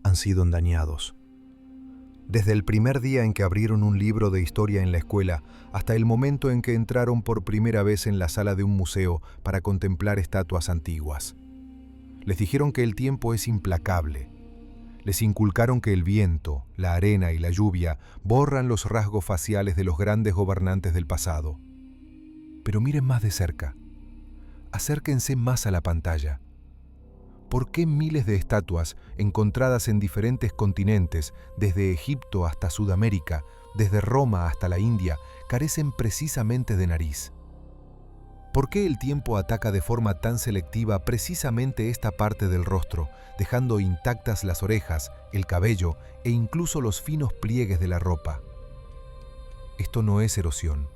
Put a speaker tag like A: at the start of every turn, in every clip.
A: han sido dañados. Desde el primer día en que abrieron un libro de historia en la escuela hasta el momento en que entraron por primera vez en la sala de un museo para contemplar estatuas antiguas. Les dijeron que el tiempo es implacable. Les inculcaron que el viento, la arena y la lluvia borran los rasgos faciales de los grandes gobernantes del pasado. Pero miren más de cerca. Acérquense más a la pantalla. ¿Por qué miles de estatuas encontradas en diferentes continentes, desde Egipto hasta Sudamérica, desde Roma hasta la India, carecen precisamente de nariz? ¿Por qué el tiempo ataca de forma tan selectiva precisamente esta parte del rostro, dejando intactas las orejas, el cabello e incluso los finos pliegues de la ropa? Esto no es erosión.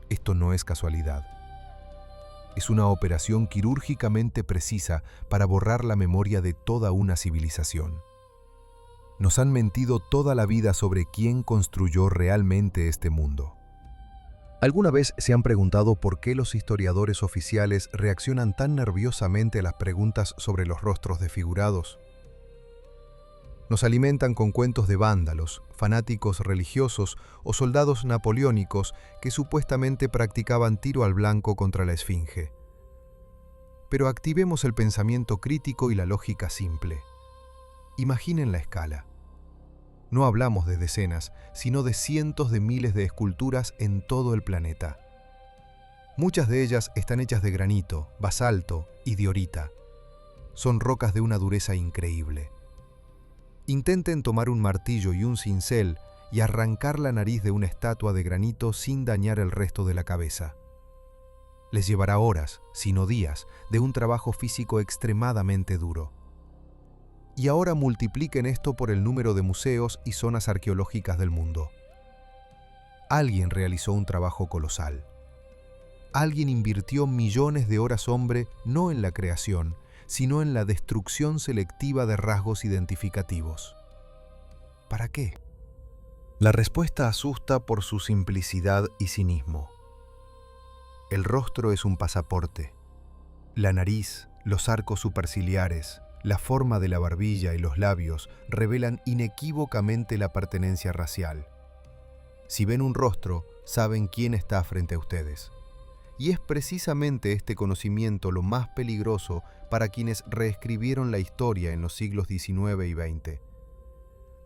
A: Esto no es casualidad. Es una operación quirúrgicamente precisa para borrar la memoria de toda una civilización. Nos han mentido toda la vida sobre quién construyó realmente este mundo. ¿Alguna vez se han preguntado por qué los historiadores oficiales reaccionan tan nerviosamente a las preguntas sobre los rostros desfigurados? Nos alimentan con cuentos de vándalos, fanáticos religiosos o soldados napoleónicos que supuestamente practicaban tiro al blanco contra la esfinge. Pero activemos el pensamiento crítico y la lógica simple. Imaginen la escala. No hablamos de decenas, sino de cientos de miles de esculturas en todo el planeta. Muchas de ellas están hechas de granito, basalto y diorita. Son rocas de una dureza increíble. Intenten tomar un martillo y un cincel y arrancar la nariz de una estatua de granito sin dañar el resto de la cabeza. Les llevará horas, si no días, de un trabajo físico extremadamente duro. Y ahora multipliquen esto por el número de museos y zonas arqueológicas del mundo. Alguien realizó un trabajo colosal. Alguien invirtió millones de horas hombre no en la creación, sino en la destrucción selectiva de rasgos identificativos. ¿Para qué? La respuesta asusta por su simplicidad y cinismo. El rostro es un pasaporte. La nariz, los arcos superciliares, la forma de la barbilla y los labios revelan inequívocamente la pertenencia racial. Si ven un rostro, saben quién está frente a ustedes. Y es precisamente este conocimiento lo más peligroso para quienes reescribieron la historia en los siglos XIX y XX.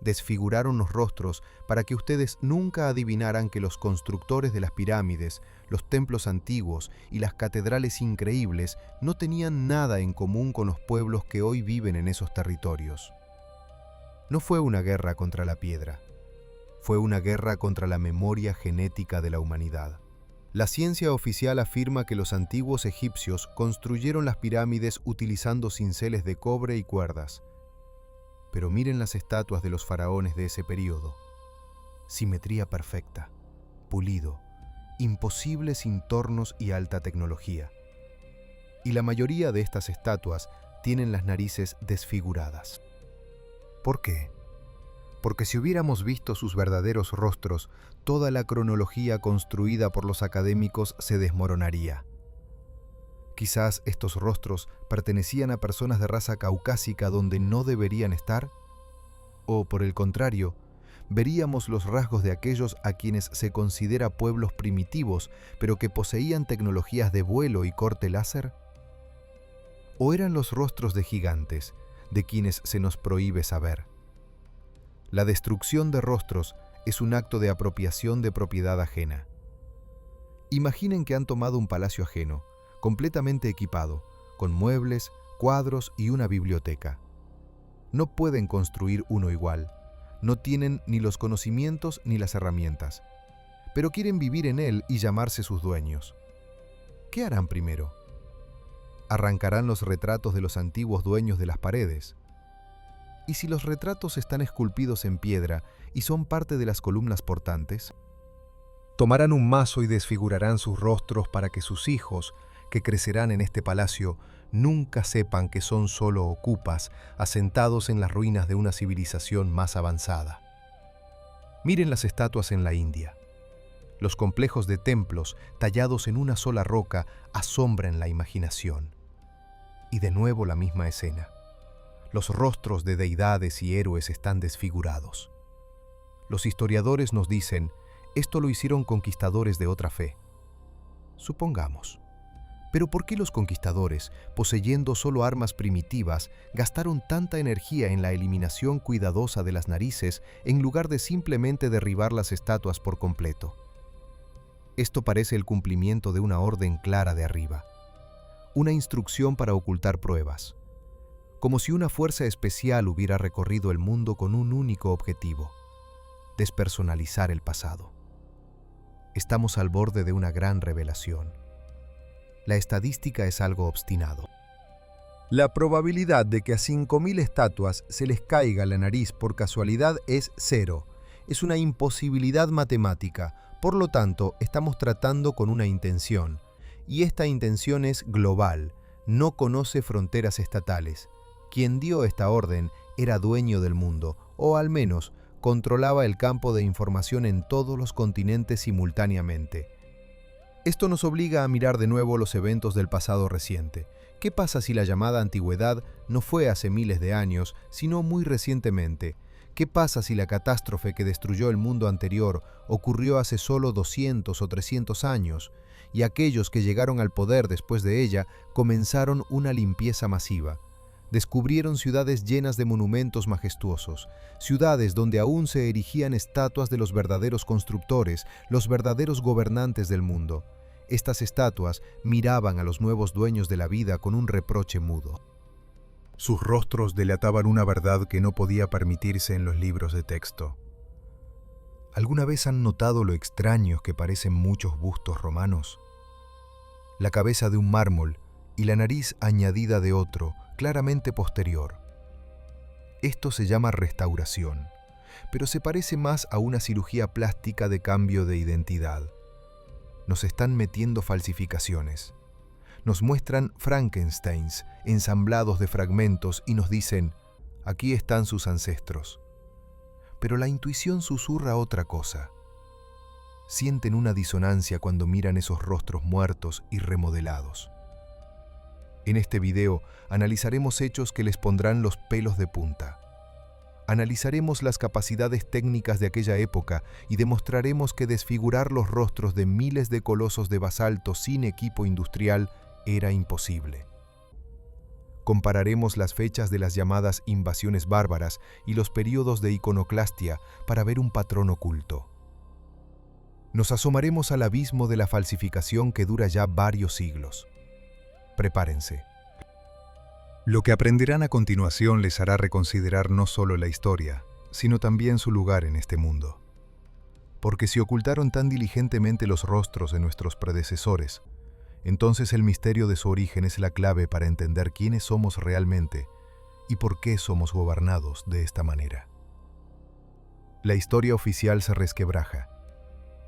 A: Desfiguraron los rostros para que ustedes nunca adivinaran que los constructores de las pirámides, los templos antiguos y las catedrales increíbles no tenían nada en común con los pueblos que hoy viven en esos territorios. No fue una guerra contra la piedra, fue una guerra contra la memoria genética de la humanidad. La ciencia oficial afirma que los antiguos egipcios construyeron las pirámides utilizando cinceles de cobre y cuerdas. Pero miren las estatuas de los faraones de ese periodo. Simetría perfecta, pulido, imposible sin tornos y alta tecnología. Y la mayoría de estas estatuas tienen las narices desfiguradas. ¿Por qué? Porque si hubiéramos visto sus verdaderos rostros, toda la cronología construida por los académicos se desmoronaría. Quizás estos rostros pertenecían a personas de raza caucásica donde no deberían estar, o por el contrario, veríamos los rasgos de aquellos a quienes se considera pueblos primitivos, pero que poseían tecnologías de vuelo y corte láser. ¿O eran los rostros de gigantes, de quienes se nos prohíbe saber? La destrucción de rostros es un acto de apropiación de propiedad ajena. Imaginen que han tomado un palacio ajeno, completamente equipado, con muebles, cuadros y una biblioteca. No pueden construir uno igual, no tienen ni los conocimientos ni las herramientas, pero quieren vivir en él y llamarse sus dueños. ¿Qué harán primero? ¿Arrancarán los retratos de los antiguos dueños de las paredes? ¿Y si los retratos están esculpidos en piedra y son parte de las columnas portantes? Tomarán un mazo y desfigurarán sus rostros para que sus hijos, que crecerán en este palacio, nunca sepan que son solo ocupas asentados en las ruinas de una civilización más avanzada. Miren las estatuas en la India. Los complejos de templos tallados en una sola roca asombran la imaginación. Y de nuevo la misma escena. Los rostros de deidades y héroes están desfigurados. Los historiadores nos dicen, esto lo hicieron conquistadores de otra fe. Supongamos. Pero ¿por qué los conquistadores, poseyendo solo armas primitivas, gastaron tanta energía en la eliminación cuidadosa de las narices en lugar de simplemente derribar las estatuas por completo? Esto parece el cumplimiento de una orden clara de arriba. Una instrucción para ocultar pruebas. Como si una fuerza especial hubiera recorrido el mundo con un único objetivo: despersonalizar el pasado. Estamos al borde de una gran revelación. La estadística es algo obstinado. La probabilidad de que a 5.000 estatuas se les caiga la nariz por casualidad es 0. Es una imposibilidad matemática, por lo tanto, estamos tratando con una intención. Y esta intención es global, no conoce fronteras estatales. Quien dio esta orden era dueño del mundo, o al menos controlaba el campo de información en todos los continentes simultáneamente. Esto nos obliga a mirar de nuevo los eventos del pasado reciente. ¿Qué pasa si la llamada antigüedad no fue hace miles de años, sino muy recientemente? ¿Qué pasa si la catástrofe que destruyó el mundo anterior ocurrió hace solo 200 o 300 años, y aquellos que llegaron al poder después de ella comenzaron una limpieza masiva? Descubrieron ciudades llenas de monumentos majestuosos, ciudades donde aún se erigían estatuas de los verdaderos constructores, los verdaderos gobernantes del mundo. Estas estatuas miraban a los nuevos dueños de la vida con un reproche mudo. Sus rostros delataban una verdad que no podía permitirse en los libros de texto. ¿Alguna vez han notado lo extraños que parecen muchos bustos romanos? La cabeza de un mármol y la nariz añadida de otro, claramente posterior. Esto se llama restauración, pero se parece más a una cirugía plástica de cambio de identidad. Nos están metiendo falsificaciones. Nos muestran Frankensteins ensamblados de fragmentos y nos dicen, aquí están sus ancestros. Pero la intuición susurra otra cosa. Sienten una disonancia cuando miran esos rostros muertos y remodelados. En este video analizaremos hechos que les pondrán los pelos de punta. Analizaremos las capacidades técnicas de aquella época y demostraremos que desfigurar los rostros de miles de colosos de basalto sin equipo industrial era imposible. Compararemos las fechas de las llamadas invasiones bárbaras y los períodos de iconoclastia para ver un patrón oculto. Nos asomaremos al abismo de la falsificación que dura ya varios siglos. Prepárense. Lo que aprenderán a continuación les hará reconsiderar no solo la historia, sino también su lugar en este mundo. Porque si ocultaron tan diligentemente los rostros de nuestros predecesores, entonces el misterio de su origen es la clave para entender quiénes somos realmente y por qué somos gobernados de esta manera. La historia oficial se resquebraja.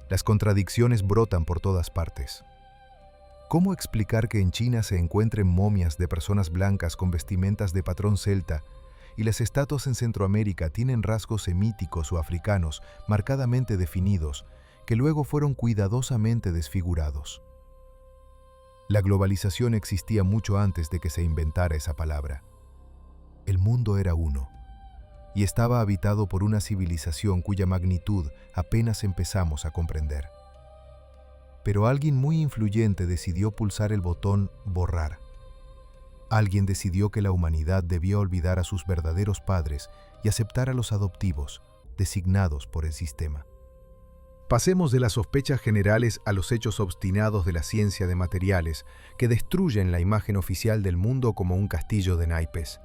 A: Las contradicciones brotan por todas partes. ¿Cómo explicar que en China se encuentren momias de personas blancas con vestimentas de patrón celta y las estatuas en Centroamérica tienen rasgos semíticos o africanos marcadamente definidos que luego fueron cuidadosamente desfigurados? La globalización existía mucho antes de que se inventara esa palabra. El mundo era uno y estaba habitado por una civilización cuya magnitud apenas empezamos a comprender. Pero alguien muy influyente decidió pulsar el botón borrar. Alguien decidió que la humanidad debía olvidar a sus verdaderos padres y aceptar a los adoptivos, designados por el sistema. Pasemos de las sospechas generales a los hechos obstinados de la ciencia de materiales que destruyen la imagen oficial del mundo como un castillo de naipes.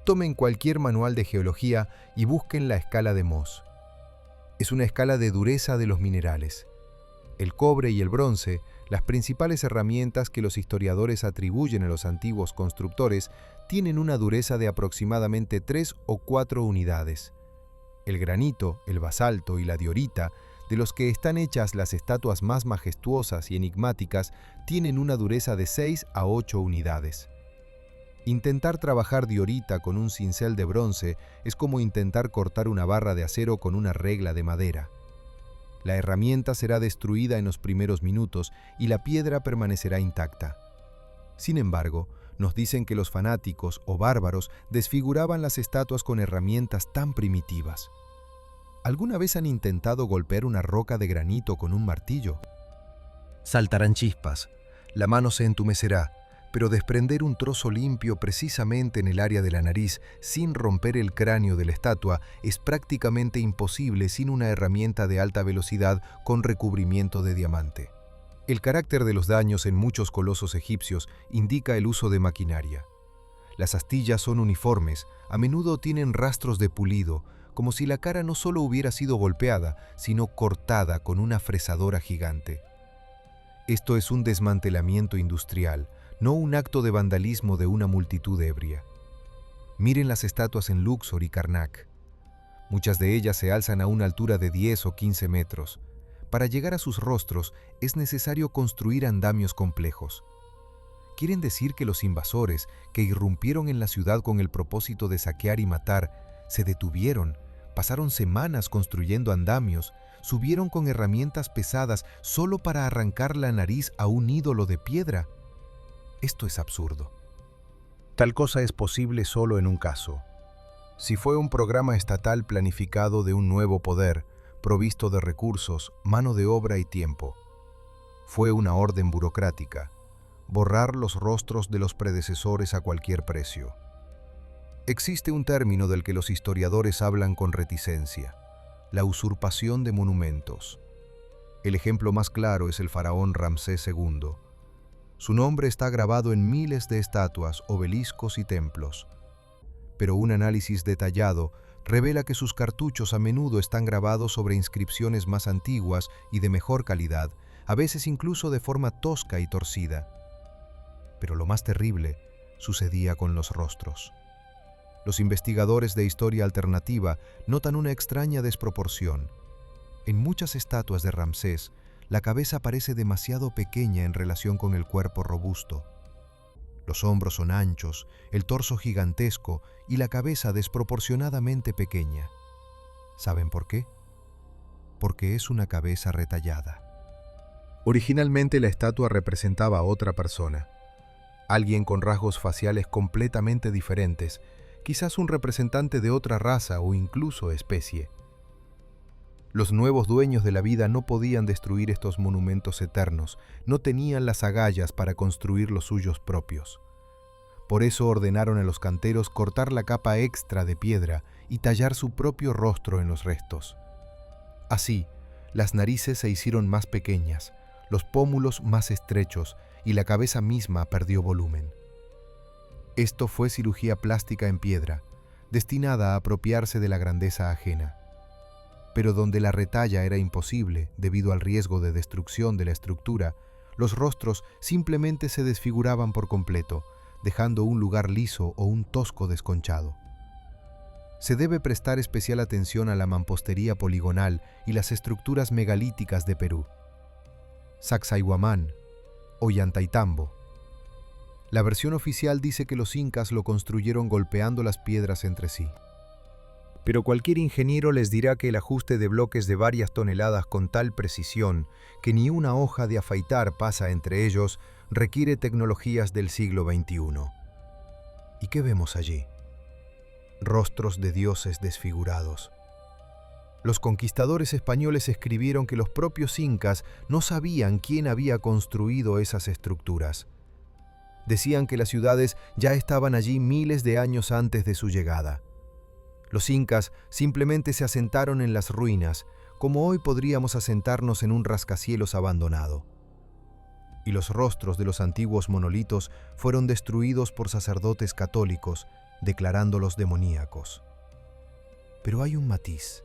A: Tomen cualquier manual de geología y busquen la escala de Mohs. Es una escala de dureza de los minerales. El cobre y el bronce, las principales herramientas que los historiadores atribuyen a los antiguos constructores, tienen una dureza de aproximadamente 3 o 4 unidades. El granito, el basalto y la diorita, de los que están hechas las estatuas más majestuosas y enigmáticas, tienen una dureza de 6 a 8 unidades. Intentar trabajar diorita con un cincel de bronce es como intentar cortar una barra de acero con una regla de madera. La herramienta será destruida en los primeros minutos y la piedra permanecerá intacta. Sin embargo, Nos dicen que los fanáticos o bárbaros desfiguraban las estatuas con herramientas tan primitivas. ¿Alguna vez han intentado golpear una roca de granito con un martillo? Saltarán chispas, la mano se entumecerá, pero desprender un trozo limpio precisamente en el área de la nariz sin romper el cráneo de la estatua es prácticamente imposible sin una herramienta de alta velocidad con recubrimiento de diamante. El carácter de los daños en muchos colosos egipcios indica el uso de maquinaria. Las astillas son uniformes, a menudo tienen rastros de pulido, como si la cara no solo hubiera sido golpeada, sino cortada con una fresadora gigante. Esto es un desmantelamiento industrial, no un acto de vandalismo de una multitud ebria. Miren las estatuas en Luxor y Karnak. Muchas de ellas se alzan a una altura de 10 o 15 metros. Para llegar a sus rostros es necesario construir andamios complejos. Quieren decir que los invasores, que irrumpieron en la ciudad con el propósito de saquear y matar, se detuvieron, pasaron semanas construyendo andamios, subieron con herramientas pesadas solo para arrancar la nariz a un ídolo de piedra. Esto es absurdo. Tal cosa es posible solo en un caso. Si fue un programa estatal planificado de un nuevo poder, provisto de recursos, mano de obra y tiempo. Fue una orden burocrática, borrar los rostros de los predecesores a cualquier precio. Existe un término del que los historiadores hablan con reticencia: la usurpación de monumentos. El ejemplo más claro es el faraón Ramsés II. Su nombre está grabado en miles de estatuas, obeliscos y templos. Pero un análisis detallado revela que sus cartuchos a menudo están grabados sobre inscripciones más antiguas y de mejor calidad, a veces incluso de forma tosca y torcida. Pero lo más terrible sucedía con los rostros. Los investigadores de historia alternativa notan una extraña desproporción. En muchas estatuas de Ramsés, la cabeza parece demasiado pequeña en relación con el cuerpo robusto. Los hombros son anchos, el torso gigantesco y la cabeza desproporcionadamente pequeña. ¿Saben por qué? Porque es una cabeza retallada. Originalmente la estatua representaba a otra persona, alguien con rasgos faciales completamente diferentes, quizás un representante de otra raza o incluso especie. Los nuevos dueños de la vida no podían destruir estos monumentos eternos, no tenían las agallas para construir los suyos propios. Por eso ordenaron a los canteros cortar la capa extra de piedra y tallar su propio rostro en los restos. Así, las narices se hicieron más pequeñas, los pómulos más estrechos y la cabeza misma perdió volumen. Esto fue cirugía plástica en piedra, destinada a apropiarse de la grandeza ajena. Pero donde la retalla era imposible debido al riesgo de destrucción de la estructura, los rostros simplemente se desfiguraban por completo, dejando un lugar liso o un tosco desconchado. Se debe prestar especial atención a la mampostería poligonal y las estructuras megalíticas de Perú. Sacsayhuamán, Ollantaytambo. La versión oficial dice que los incas lo construyeron golpeando las piedras entre sí. Pero cualquier ingeniero les dirá que el ajuste de bloques de varias toneladas con tal precisión que ni una hoja de afeitar pasa entre ellos requiere tecnologías del siglo XXI. ¿Y qué vemos allí? Rostros de dioses desfigurados. Los conquistadores españoles escribieron que los propios incas no sabían quién había construido esas estructuras. Decían que las ciudades ya estaban allí miles de años antes de su llegada. Los incas simplemente se asentaron en las ruinas, como hoy podríamos asentarnos en un rascacielos abandonado. Y los rostros de los antiguos monolitos fueron destruidos por sacerdotes católicos, declarándolos demoníacos. Pero hay un matiz.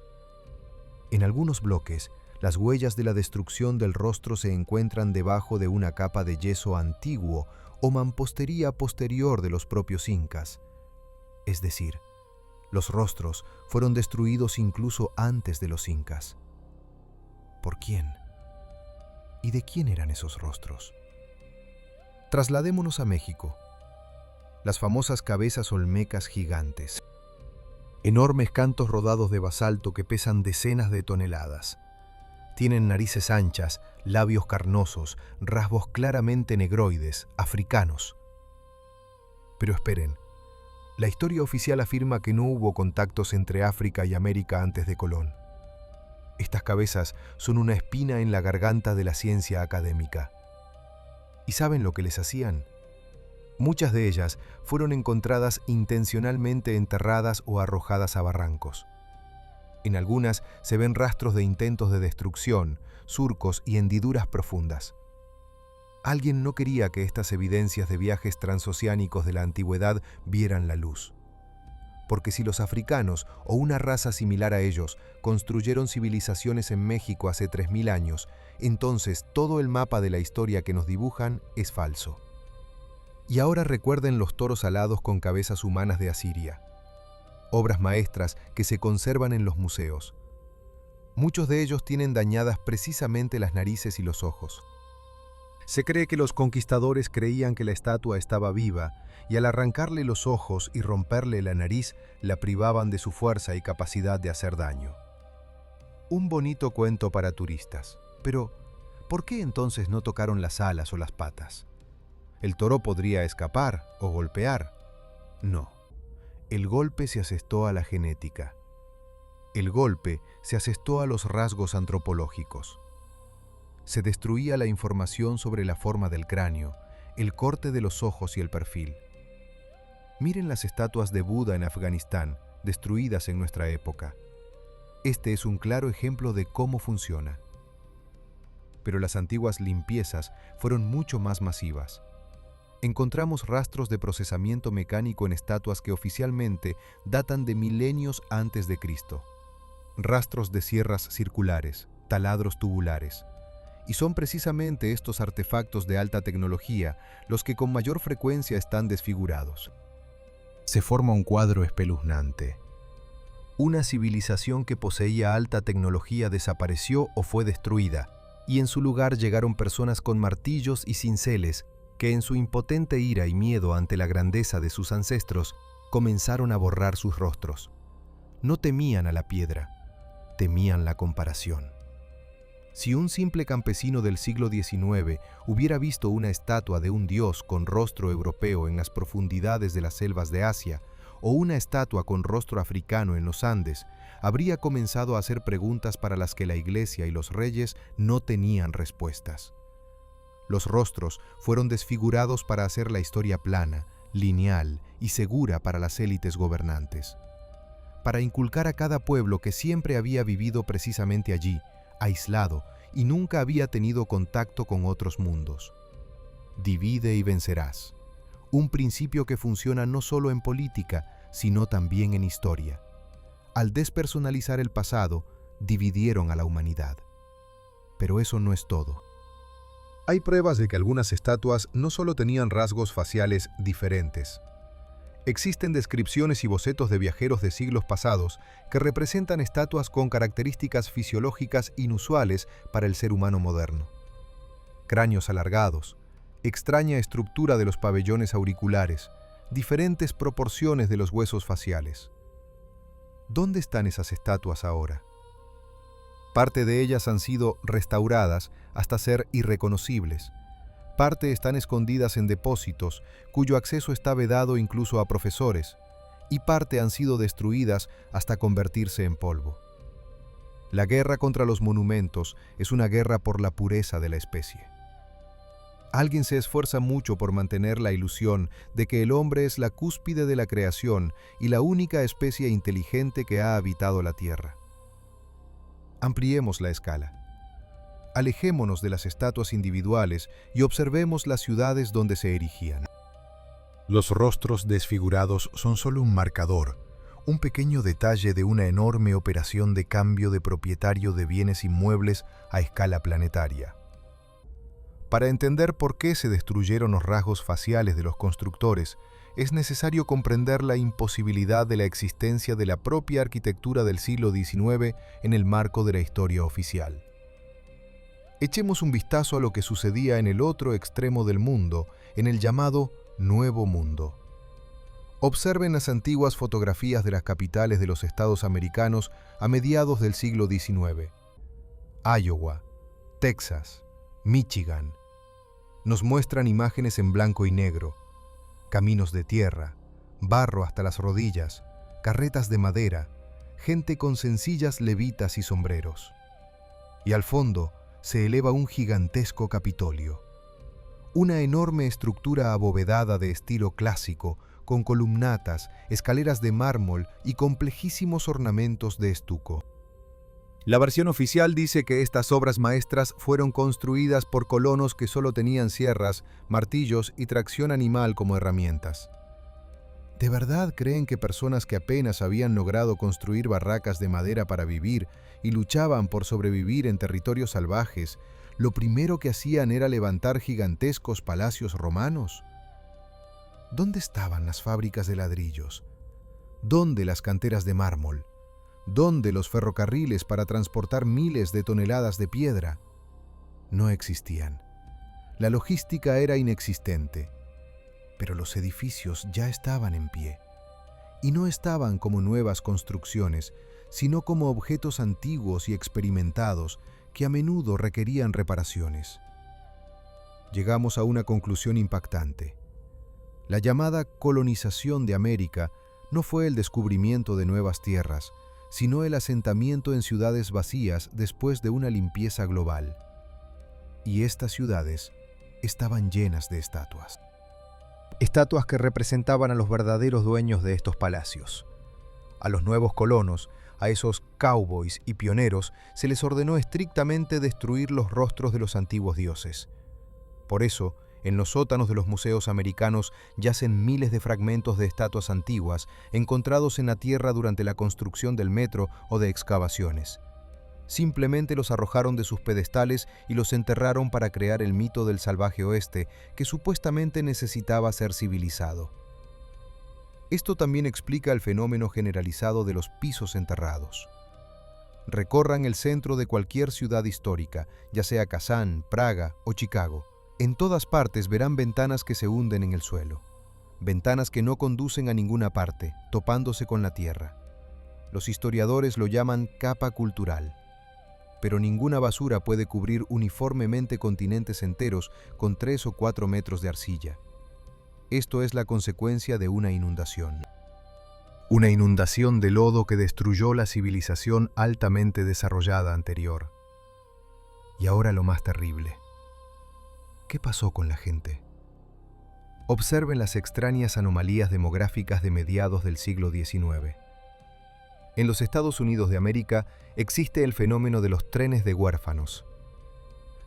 A: En algunos bloques, las huellas de la destrucción del rostro se encuentran debajo de una capa de yeso antiguo o mampostería posterior de los propios incas. Es decir, los rostros fueron destruidos incluso antes de los incas. ¿Por quién? ¿Y de quién eran esos rostros? Trasladémonos a México. Las famosas cabezas olmecas gigantes. Enormes cantos rodados de basalto que pesan decenas de toneladas. Tienen narices anchas, labios carnosos, rasgos claramente negroides, africanos. Pero esperen, la historia oficial afirma que no hubo contactos entre África y América antes de Colón. Estas cabezas son una espina en la garganta de la ciencia académica. ¿Y saben lo que les hacían? Muchas de ellas fueron encontradas intencionalmente enterradas o arrojadas a barrancos. En algunas se ven rastros de intentos de destrucción, surcos y hendiduras profundas. Alguien no quería que estas evidencias de viajes transoceánicos de la antigüedad vieran la luz. Porque si los africanos o una raza similar a ellos construyeron civilizaciones en México hace 3000 años, entonces todo el mapa de la historia que nos dibujan es falso. Y ahora recuerden los toros alados con cabezas humanas de Asiria, obras maestras que se conservan en los museos. Muchos de ellos tienen dañadas precisamente las narices y los ojos. Se cree que los conquistadores creían que la estatua estaba viva y al arrancarle los ojos y romperle la nariz, la privaban de su fuerza y capacidad de hacer daño. Un bonito cuento para turistas. Pero, ¿por qué entonces no tocaron las alas o las patas? ¿El toro podría escapar o golpear? No. El golpe se asestó a la genética. El golpe se asestó a los rasgos antropológicos. Se destruía la información sobre la forma del cráneo, el corte de los ojos y el perfil. Miren las estatuas de Buda en Afganistán, destruidas en nuestra época. Este es un claro ejemplo de cómo funciona. Pero las antiguas limpiezas fueron mucho más masivas. Encontramos rastros de procesamiento mecánico en estatuas que oficialmente datan de milenios antes de Cristo. Rastros de sierras circulares, taladros tubulares. Y son precisamente estos artefactos de alta tecnología los que con mayor frecuencia están desfigurados. Se forma un cuadro espeluznante. Una civilización que poseía alta tecnología desapareció o fue destruida, y en su lugar llegaron personas con martillos y cinceles que en su impotente ira y miedo ante la grandeza de sus ancestros comenzaron a borrar sus rostros. No temían a la piedra, temían la comparación. Si un simple campesino del siglo XIX hubiera visto una estatua de un dios con rostro europeo en las profundidades de las selvas de Asia, o una estatua con rostro africano en los Andes, habría comenzado a hacer preguntas para las que la Iglesia y los reyes no tenían respuestas. Los rostros fueron desfigurados para hacer la historia plana, lineal y segura para las élites gobernantes. Para inculcar a cada pueblo que siempre había vivido precisamente allí, aislado, y nunca había tenido contacto con otros mundos. Divide y vencerás. Un principio que funciona no solo en política, sino también en historia. Al despersonalizar el pasado, dividieron a la humanidad. Pero eso no es todo. Hay pruebas de que algunas estatuas no solo tenían rasgos faciales diferentes. Existen descripciones y bocetos de viajeros de siglos pasados que representan estatuas con características fisiológicas inusuales para el ser humano moderno. Cráneos alargados, extraña estructura de los pabellones auriculares, diferentes proporciones de los huesos faciales. ¿Dónde están esas estatuas ahora? Parte de ellas han sido restauradas hasta ser irreconocibles. Parte están escondidas en depósitos, cuyo acceso está vedado incluso a profesores, y parte han sido destruidas hasta convertirse en polvo. La guerra contra los monumentos es una guerra por la pureza de la especie. Alguien se esfuerza mucho por mantener la ilusión de que el hombre es la cúspide de la creación y la única especie inteligente que ha habitado la Tierra. Ampliemos la escala. Alejémonos de las estatuas individuales y observemos las ciudades donde se erigían. Los rostros desfigurados son solo un marcador, un pequeño detalle de una enorme operación de cambio de propietario de bienes inmuebles a escala planetaria. Para entender por qué se destruyeron los rasgos faciales de los constructores, es necesario comprender la imposibilidad de la existencia de la propia arquitectura del siglo XIX en el marco de la historia oficial. Echemos un vistazo a lo que sucedía en el otro extremo del mundo, en el llamado Nuevo Mundo. Observen las antiguas fotografías de las capitales de los estados americanos a mediados del siglo XIX. Iowa, Texas, Michigan. Nos muestran imágenes en blanco y negro. Caminos de tierra, barro hasta las rodillas, carretas de madera, gente con sencillas levitas y sombreros. Y al fondo se eleva un gigantesco Capitolio. Una enorme estructura abovedada de estilo clásico, con columnatas, escaleras de mármol y complejísimos ornamentos de estuco. La versión oficial dice que estas obras maestras fueron construidas por colonos que solo tenían sierras, martillos y tracción animal como herramientas. ¿De verdad creen que personas que apenas habían logrado construir barracas de madera para vivir y luchaban por sobrevivir en territorios salvajes, lo primero que hacían era levantar gigantescos palacios romanos? ¿Dónde estaban las fábricas de ladrillos? ¿Dónde las canteras de mármol? ¿Dónde los ferrocarriles para transportar miles de toneladas de piedra? No existían. La logística era inexistente, pero los edificios ya estaban en pie. Y no estaban como nuevas construcciones, sino como objetos antiguos y experimentados que a menudo requerían reparaciones. Llegamos a una conclusión impactante. La llamada colonización de América no fue el descubrimiento de nuevas tierras, sino el asentamiento en ciudades vacías después de una limpieza global. Y estas ciudades estaban llenas de estatuas. Estatuas que representaban a los verdaderos dueños de estos palacios. A los nuevos colonos, a esos cowboys y pioneros, se les ordenó estrictamente destruir los rostros de los antiguos dioses. Por eso, en los sótanos de los museos americanos yacen miles de fragmentos de estatuas antiguas encontrados en la tierra durante la construcción del metro o de excavaciones. Simplemente los arrojaron de sus pedestales y los enterraron para crear el mito del salvaje oeste que supuestamente necesitaba ser civilizado. Esto también explica el fenómeno generalizado de los pisos enterrados. Recorran el centro de cualquier ciudad histórica, ya sea Kazán, Praga o Chicago. En todas partes verán ventanas que se hunden en el suelo, ventanas que no conducen a ninguna parte, topándose con la tierra. Los historiadores lo llaman capa cultural, pero ninguna basura puede cubrir uniformemente continentes enteros con 3 o 4 metros de arcilla. Esto es la consecuencia de una inundación. Una inundación de lodo que destruyó la civilización altamente desarrollada anterior. Y ahora lo más terrible. ¿Qué pasó con la gente? Observen las extrañas anomalías demográficas de mediados del siglo XIX. En los Estados Unidos de América existe el fenómeno de los trenes de huérfanos.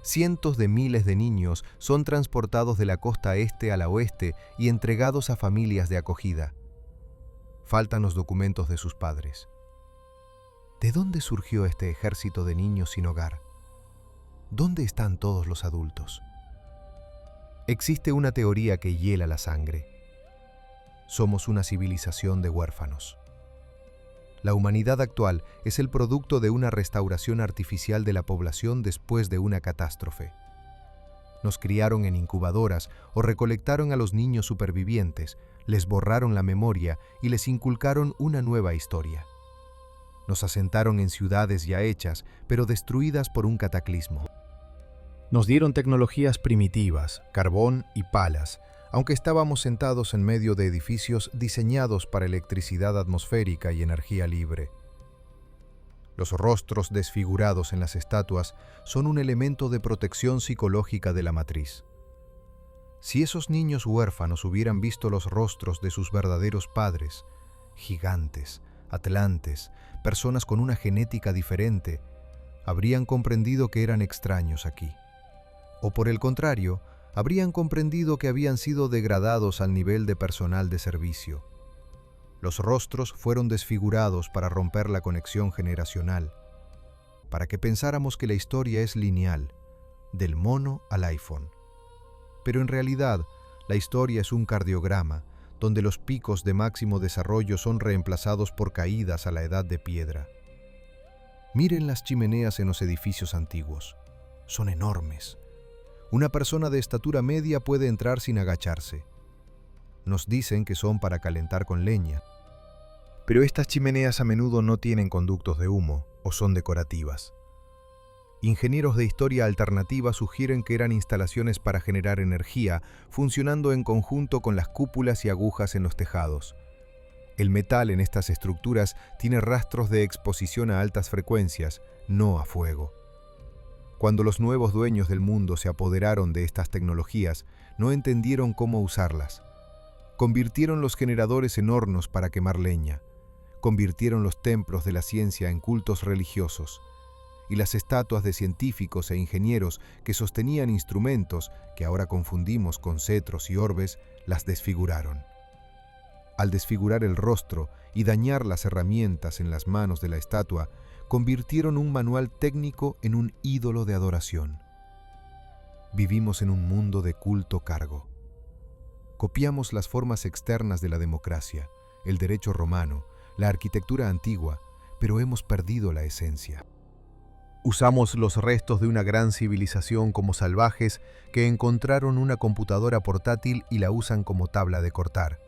A: Cientos de miles de niños son transportados de la costa este a la oeste y entregados a familias de acogida. Faltan los documentos de sus padres. ¿De dónde surgió este ejército de niños sin hogar? ¿Dónde están todos los adultos? Existe una teoría que hiela la sangre. Somos una civilización de huérfanos. La humanidad actual es el producto de una restauración artificial de la población después de una catástrofe. Nos criaron en incubadoras o recolectaron a los niños supervivientes, les borraron la memoria y les inculcaron una nueva historia. Nos asentaron en ciudades ya hechas, pero destruidas por un cataclismo. Nos dieron tecnologías primitivas, carbón y palas, aunque estábamos sentados en medio de edificios diseñados para electricidad atmosférica y energía libre. Los rostros desfigurados en las estatuas son un elemento de protección psicológica de la matriz. Si esos niños huérfanos hubieran visto los rostros de sus verdaderos padres, gigantes, atlantes, personas con una genética diferente, habrían comprendido que eran extraños aquí. O por el contrario, habrían comprendido que habían sido degradados al nivel de personal de servicio. Los rostros fueron desfigurados para romper la conexión generacional, para que pensáramos que la historia es lineal, del mono al iPhone. Pero en realidad, la historia es un cardiograma, donde los picos de máximo desarrollo son reemplazados por caídas a la edad de piedra. Miren las chimeneas en los edificios antiguos. Son enormes. Una persona de estatura media puede entrar sin agacharse. Nos dicen que son para calentar con leña. Pero estas chimeneas a menudo no tienen conductos de humo o son decorativas. Ingenieros de historia alternativa sugieren que eran instalaciones para generar energía, funcionando en conjunto con las cúpulas y agujas en los tejados. El metal en estas estructuras tiene rastros de exposición a altas frecuencias, no a fuego. Cuando los nuevos dueños del mundo se apoderaron de estas tecnologías, no entendieron cómo usarlas. Convirtieron los generadores en hornos para quemar leña. Convirtieron los templos de la ciencia en cultos religiosos. Y las estatuas de científicos e ingenieros que sostenían instrumentos, que ahora confundimos con cetros y orbes, las desfiguraron. Al desfigurar el rostro y dañar las herramientas en las manos de la estatua, convirtieron un manual técnico en un ídolo de adoración. Vivimos en un mundo de culto cargo. Copiamos las formas externas de la democracia, el derecho romano, la arquitectura antigua, pero hemos perdido la esencia. Usamos los restos de una gran civilización como salvajes que encontraron una computadora portátil y la usan como tabla de cortar.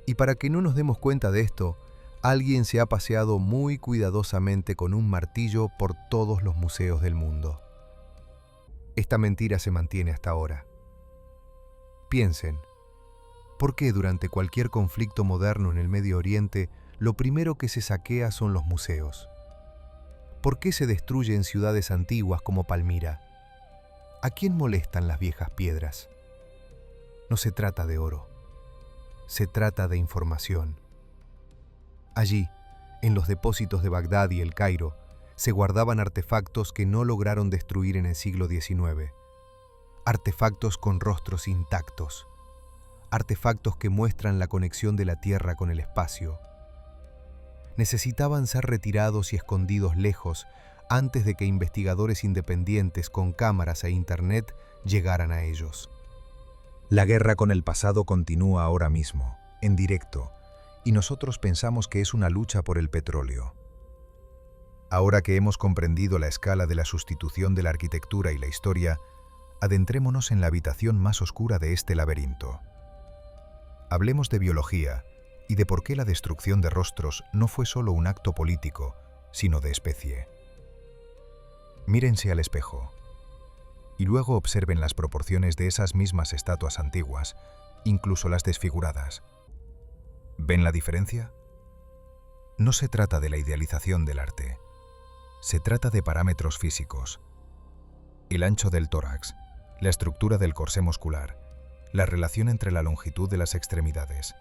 A: Y para que no nos demos cuenta de esto, alguien se ha paseado muy cuidadosamente con un martillo por todos los museos del mundo. Esta mentira se mantiene hasta ahora. Piensen, ¿por qué durante cualquier conflicto moderno en el Medio Oriente lo primero que se saquea son los museos? ¿Por qué se destruyen ciudades antiguas como Palmira? ¿A quién molestan las viejas piedras? No se trata de oro. Se trata de información. Allí, en los depósitos de Bagdad y El Cairo, se guardaban artefactos que no lograron destruir en el siglo XIX. Artefactos con rostros intactos. Artefactos que muestran la conexión de la Tierra con el espacio. Necesitaban ser retirados y escondidos lejos antes de que investigadores independientes con cámaras e internet llegaran a ellos. La guerra con el pasado continúa ahora mismo, en directo, y nosotros pensamos que es una lucha por el petróleo. Ahora que hemos comprendido la escala de la sustitución de la arquitectura y la historia, adentrémonos en la habitación más oscura de este laberinto. Hablemos de biología y de por qué la destrucción de rostros no fue solo un acto político, sino de especie. Mírense al espejo y luego observen las proporciones de esas mismas estatuas antiguas, incluso las desfiguradas. ¿Ven la diferencia? No se trata de la idealización del arte. Se trata de parámetros físicos. El ancho del tórax, la estructura del corsé muscular, la relación entre la longitud de las extremidades.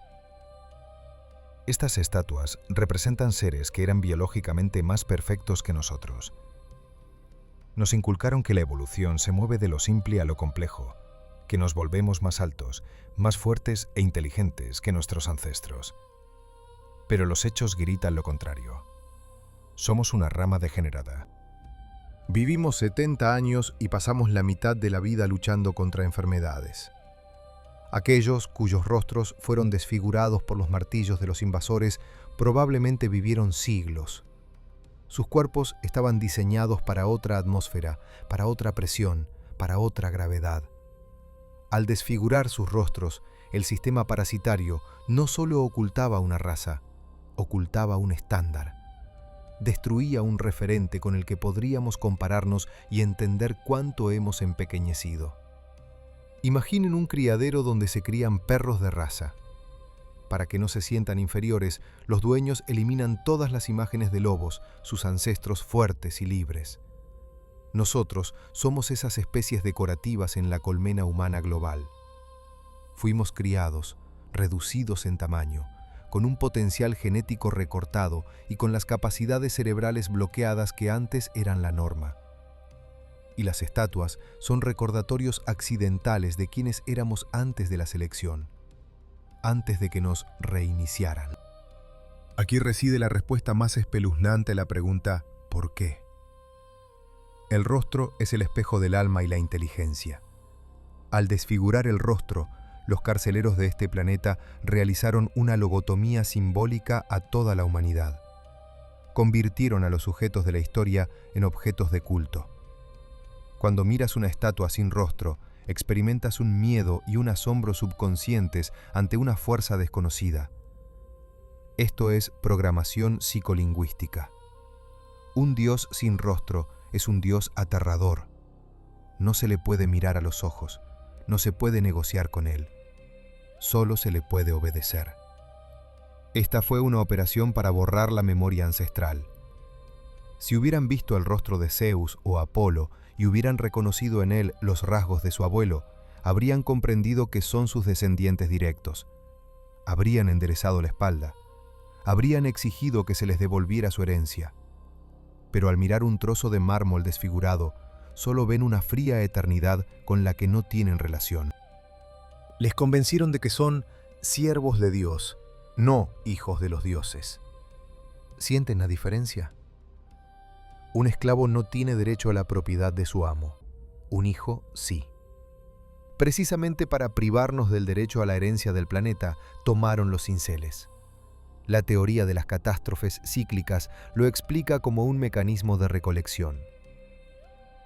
A: Estas estatuas representan seres que eran biológicamente más perfectos que nosotros. Nos inculcaron que la evolución se mueve de lo simple a lo complejo, que nos volvemos más altos, más fuertes e inteligentes que nuestros ancestros. Pero los hechos gritan lo contrario. Somos una rama degenerada. Vivimos 70 años y pasamos la mitad de la vida luchando contra enfermedades. Aquellos cuyos rostros fueron desfigurados por los martillos de los invasores probablemente vivieron siglos. Sus cuerpos estaban diseñados para otra atmósfera, para otra presión, para otra gravedad. Al desfigurar sus rostros, el sistema parasitario no solo ocultaba una raza, ocultaba un estándar. Destruía un referente con el que podríamos compararnos y entender cuánto hemos empequeñecido. Imaginen un criadero donde se crían perros de raza. Para que no se sientan inferiores, los dueños eliminan todas las imágenes de lobos, sus ancestros fuertes y libres. Nosotros somos esas especies decorativas en la colmena humana global. Fuimos criados, reducidos en tamaño, con un potencial genético recortado y con las capacidades cerebrales bloqueadas que antes eran la norma. Y las estatuas son recordatorios accidentales de quienes éramos antes de la selección, antes de que nos reiniciaran. Aquí reside la respuesta más espeluznante a la pregunta ¿por qué? El rostro es el espejo del alma y la inteligencia. Al desfigurar el rostro, los carceleros de este planeta realizaron una logotomía simbólica a toda la humanidad. Convirtieron a los sujetos de la historia en objetos de culto. Cuando miras una estatua sin rostro, experimentas un miedo y un asombro subconscientes ante una fuerza desconocida. Esto es programación psicolingüística. Un Dios sin rostro Es un Dios aterrador. No se le puede mirar a los ojos, no se puede negociar con él. Solo se le puede obedecer. Esta fue una operación para borrar la memoria ancestral. Si hubieran visto el rostro de Zeus o Apolo y hubieran reconocido en él los rasgos de su abuelo, habrían comprendido que son sus descendientes directos. Habrían enderezado la espalda. Habrían exigido que se les devolviera su herencia. Pero al mirar un trozo de mármol desfigurado, solo ven una fría eternidad con la que no tienen relación. Les convencieron de que son siervos de Dios, no hijos de los dioses. ¿Sienten la diferencia? Un esclavo no tiene derecho a la propiedad de su amo. Un hijo sí. Precisamente para privarnos del derecho a la herencia del planeta, tomaron los cinceles. La teoría de las catástrofes cíclicas lo explica como un mecanismo de recolección.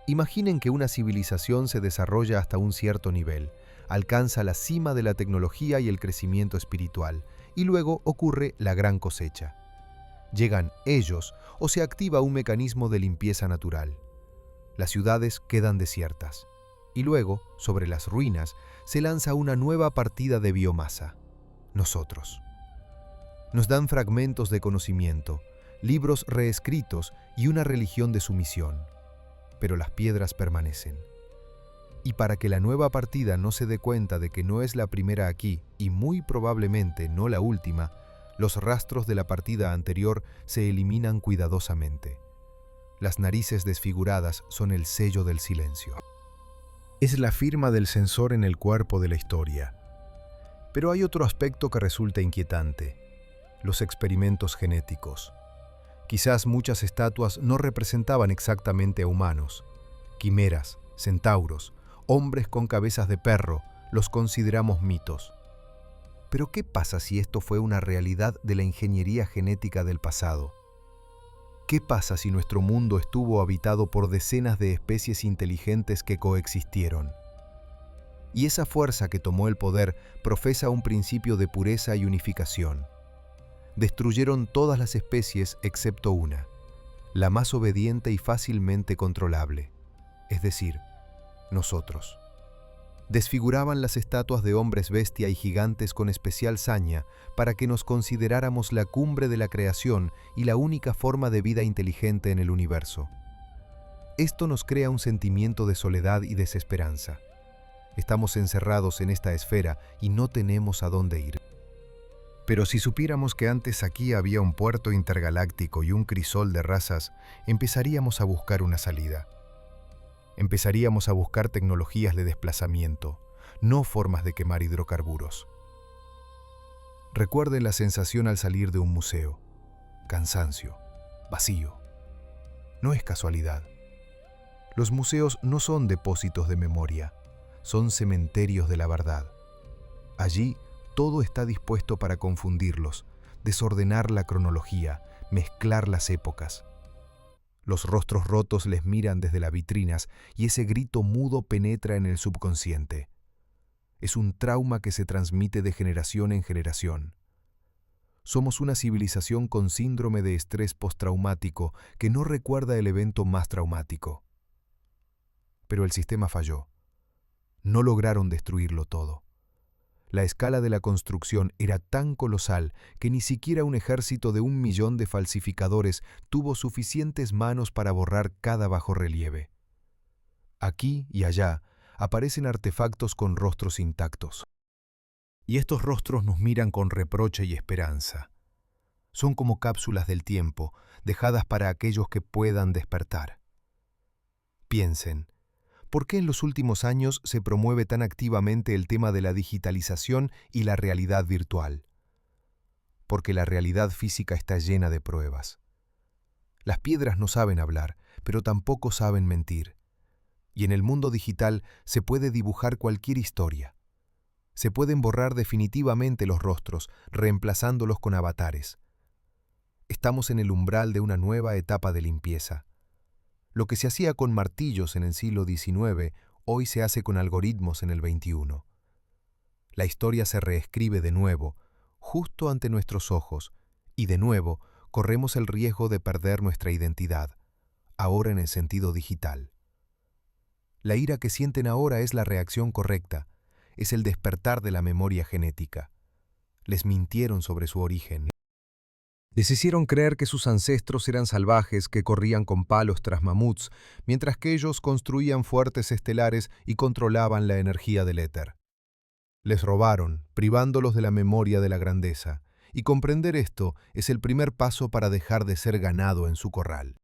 A: Imaginen que una civilización se desarrolla hasta un cierto nivel, alcanza la cima de la tecnología y el crecimiento espiritual, y luego ocurre la gran cosecha. Llegan ellos o se activa un mecanismo de limpieza natural. Las ciudades quedan desiertas, y luego, sobre las ruinas, se lanza una nueva partida de biomasa, nosotros. Nos dan fragmentos de conocimiento, libros reescritos y una religión de sumisión. Pero las piedras permanecen. Y para que la nueva partida no se dé cuenta de que no es la primera aquí y muy probablemente no la última, los rastros de la partida anterior se eliminan cuidadosamente. Las narices desfiguradas son el sello del silencio. Es la firma del censor en el cuerpo de la historia. Pero hay otro aspecto que resulta inquietante: los experimentos genéticos. Quizás muchas estatuas no representaban exactamente a humanos. Quimeras, centauros, hombres con cabezas de perro, los consideramos mitos. Pero ¿qué pasa si esto fue una realidad de la ingeniería genética del pasado? ¿Qué pasa si nuestro mundo estuvo habitado por decenas de especies inteligentes que coexistieron? Y esa fuerza que tomó el poder profesa un principio de pureza y unificación. Destruyeron todas las especies excepto una, la más obediente y fácilmente controlable, es decir, nosotros. Desfiguraban las estatuas de hombres bestia y gigantes con especial saña para que nos consideráramos la cumbre de la creación y la única forma de vida inteligente en el universo. Esto nos crea un sentimiento de soledad y desesperanza. Estamos encerrados en esta esfera y no tenemos a dónde ir. Pero si supiéramos que antes aquí había un puerto intergaláctico y un crisol de razas, empezaríamos a buscar una salida. Empezaríamos a buscar tecnologías de desplazamiento, no formas de quemar hidrocarburos. Recuerden la sensación al salir de un museo. Cansancio, vacío. No es casualidad. Los museos no son depósitos de memoria, son cementerios de la verdad. Allí todo está dispuesto para confundirlos, desordenar la cronología, mezclar las épocas. Los rostros rotos les miran desde las vitrinas y ese grito mudo penetra en el subconsciente. Es un trauma que se transmite de generación en generación. Somos una civilización con síndrome de estrés postraumático que no recuerda el evento más traumático. Pero el sistema falló. No lograron destruirlo todo. La escala de la construcción era tan colosal que ni siquiera un ejército de 1 millón de falsificadores tuvo suficientes manos para borrar cada bajorrelieve. Aquí y allá aparecen artefactos con rostros intactos. Y estos rostros nos miran con reproche y esperanza. Son como cápsulas del tiempo, dejadas para aquellos que puedan despertar. Piensen, ¿por qué en los últimos años se promueve tan activamente el tema de la digitalización y la realidad virtual? Porque la realidad física está llena de pruebas. Las piedras no saben hablar, pero tampoco saben mentir. Y en el mundo digital se puede dibujar cualquier historia. Se pueden borrar definitivamente los rostros, reemplazándolos con avatares. Estamos en el umbral de una nueva etapa de limpieza. Lo que se hacía con martillos en el siglo XIX, hoy se hace con algoritmos en el XXI. La historia se reescribe de nuevo, justo ante nuestros ojos, y de nuevo corremos el riesgo de perder nuestra identidad, ahora en el sentido digital. La ira que sienten ahora es la reacción correcta, es el despertar de la memoria genética. Les mintieron sobre su origen. Les hicieron creer que sus ancestros eran salvajes que corrían con palos tras mamuts, mientras que ellos construían fuertes estelares y controlaban la energía del éter. Les robaron, privándolos de la memoria de la grandeza, y comprender esto es el primer paso para dejar de ser ganado en su corral.